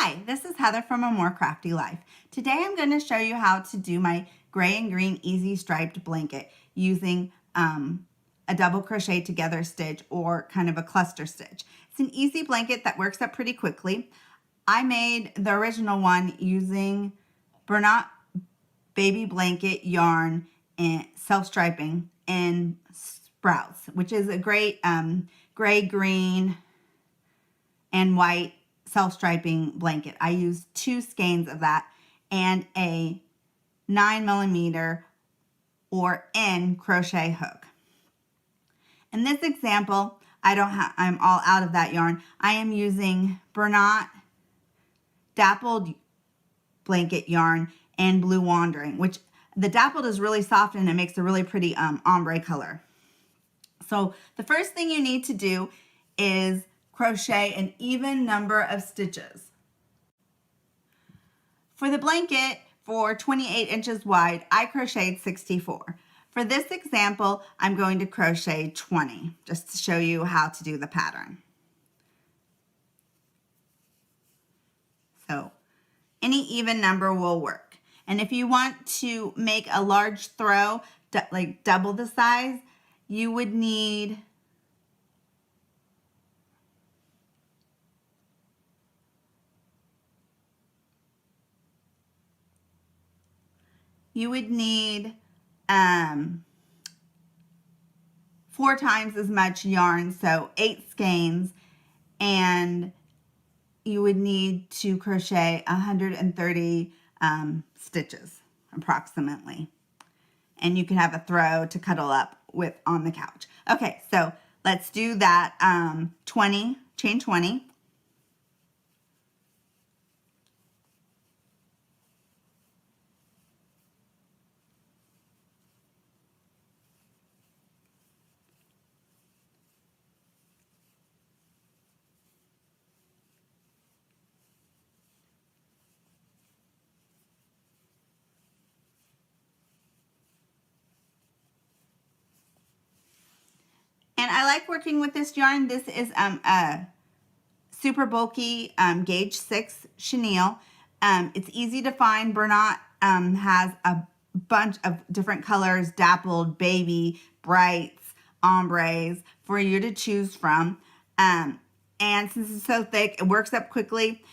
Hi, this is Heather from A More Crafty Life. Today I'm going to show you how to do my gray and green easy striped blanket using a double crochet together stitch or kind of a cluster stitch. It's an easy blanket that works up pretty quickly. I made the original one using Bernat Blanket Yarn and Self-Striping in Sprouts, which is a great gray, green, and white self-striping blanket. I used 2 skeins of that and a 9mm or N crochet hook. In this example, I'm all out of that yarn. I am using Bernat Blanket Yarn and Blue Wandering, which the dappled is really soft and it makes a really pretty ombre color. So the first thing you need to do is crochet an even number of stitches. For the blanket, for 28 inches wide, I crocheted 64. For this example, I'm going to crochet 20, just to show you how to do the pattern. So any even number will work. And if you want to make a large throw, like double the size, you would need you would need 4 times as much yarn, so 8 skeins, and you would need to crochet 130 stitches approximately. And you can have a throw to cuddle up with on the couch. Okay, so let's do that. 20, chain 20. And I like working with this yarn. This is a super bulky gauge 6 chenille. It's easy to find. Bernat has a bunch of different colors, dappled, baby, brights, ombres for you to choose from. And since it's so thick, it works up quickly.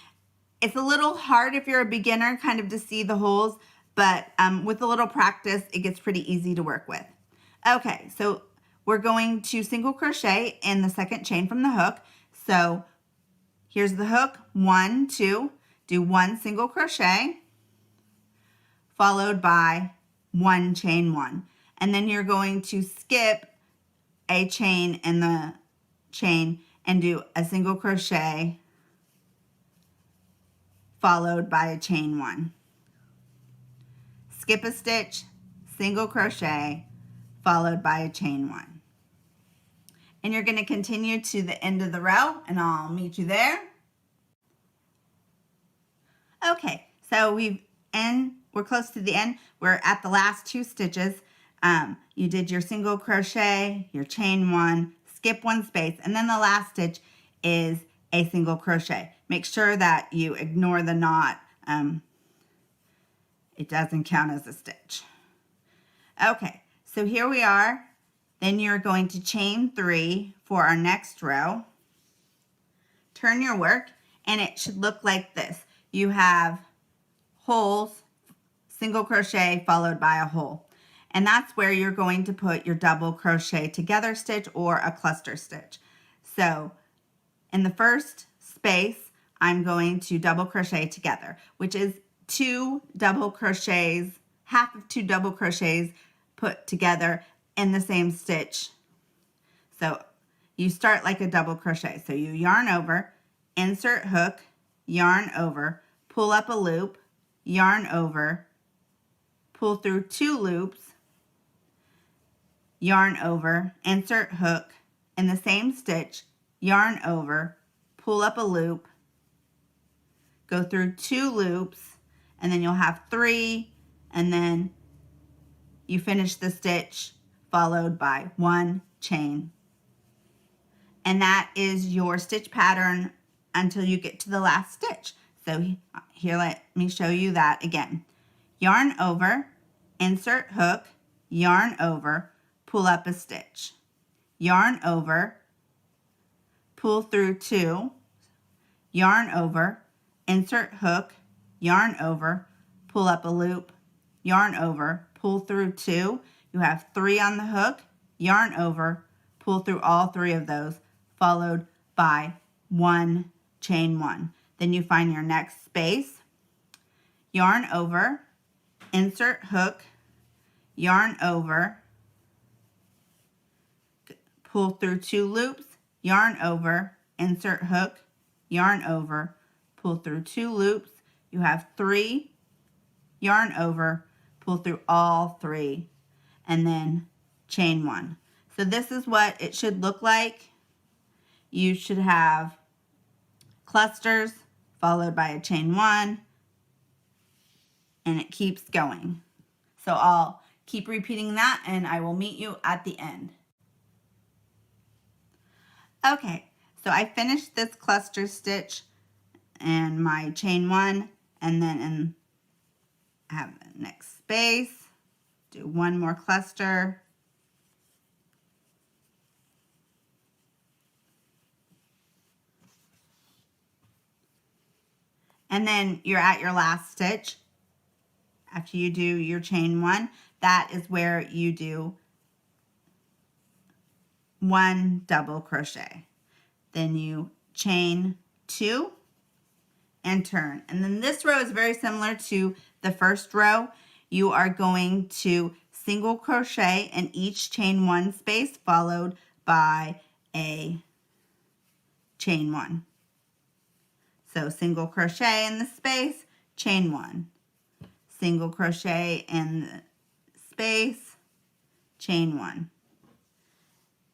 It's a little hard if you're a beginner kind of to see the holes, but with a little practice, it gets pretty easy to work with. Okay, so we're going to single crochet in the second chain from the hook. So here's the hook, 1, 2, do 1 single crochet, followed by 1 chain 1. And then you're going to skip a chain in the chain and do a single crochet, followed by a chain 1. Skip a stitch, single crochet, followed by a chain 1. And you're going to continue to the end of the row, and I'll meet you there. Okay, so we're close to the end. We're at the last 2 stitches. You did your single crochet, your chain 1, skip 1 space, and then the last stitch is a single crochet. Make sure that you ignore the knot. It doesn't count as a stitch. Okay, so here we are. Then you're going to chain 3 for our next row. Turn your work, and it should look like this. You have holes, single crochet followed by a hole. And that's where you're going to put your double crochet together stitch or a cluster stitch. So in the first space, I'm going to double crochet together, which is 2 double crochets, half of 2 double crochets put together in the same stitch. So you start like a double crochet. So you yarn over, insert hook, yarn over, pull up a loop, yarn over, pull through 2 loops, yarn over, insert hook, in the same stitch, yarn over, pull up a loop, go through 2 loops, and then you'll have 3, and then you finish the stitch followed by 1 chain. And that is your stitch pattern until you get to the last stitch. So here, let me show you that again. Yarn over, insert hook, yarn over, pull up a stitch. Yarn over, pull through 2, yarn over, insert hook, yarn over, pull up a loop, yarn over, pull through 2. You have 3 on the hook, yarn over, pull through all 3 of those, followed by 1, chain 1. Then you find your next space, yarn over, insert hook, yarn over, pull through 2 loops, yarn over, insert hook, yarn over, pull through 2 loops. You have 3, yarn over, pull through all 3, and then chain 1. So this is what it should look like. You should have clusters followed by a chain 1, and it keeps going. So I'll keep repeating that, and I will meet you at the end. Okay, so I finished this cluster stitch and my chain 1, and then I have the next space, do 1 more cluster, and then you're at your last stitch. After you do your chain 1, that is where you do 1 double crochet. Then you chain 2 and turn. And then this row is very similar to the first row. You are going to single crochet in each chain 1 space, followed by a chain 1. So single crochet in the space, chain 1. Single crochet in the space, chain 1.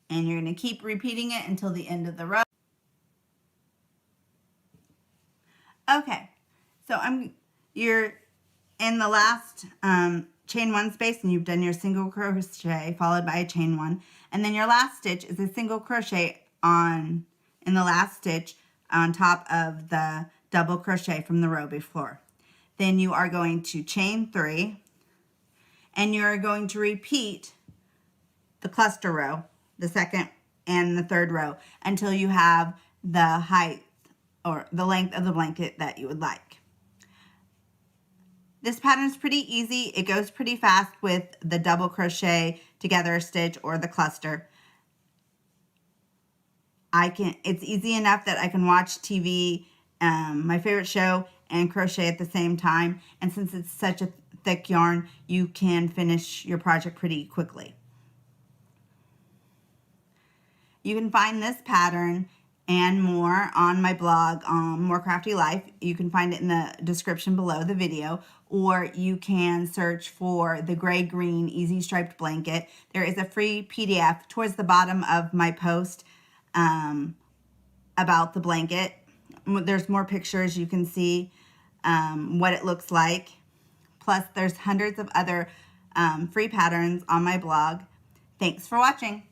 And you're going to keep repeating it until the end of the row. Okay, so you're in the last chain 1 space, and you've done your single crochet followed by a chain 1, and then your last stitch is a single crochet in the last stitch on top of the double crochet from the row before. Then you are going to chain 3, and you're going to repeat the cluster row, the second and the third row, until you have the height or the length of the blanket that you would like. This pattern is pretty easy. It goes pretty fast with the double crochet together stitch or the cluster. It's easy enough that I can watch TV, my favorite show, and crochet at the same time. And since it's such a thick yarn, you can finish your project pretty quickly. You can find this pattern and more on my blog, More Crafty Life. You can find it in the description below the video, or you can search for the gray-green easy striped blanket. There is a free PDF towards the bottom of my post about the blanket. There's more pictures. You can see what it looks like. Plus, there's hundreds of other free patterns on my blog. Thanks for watching.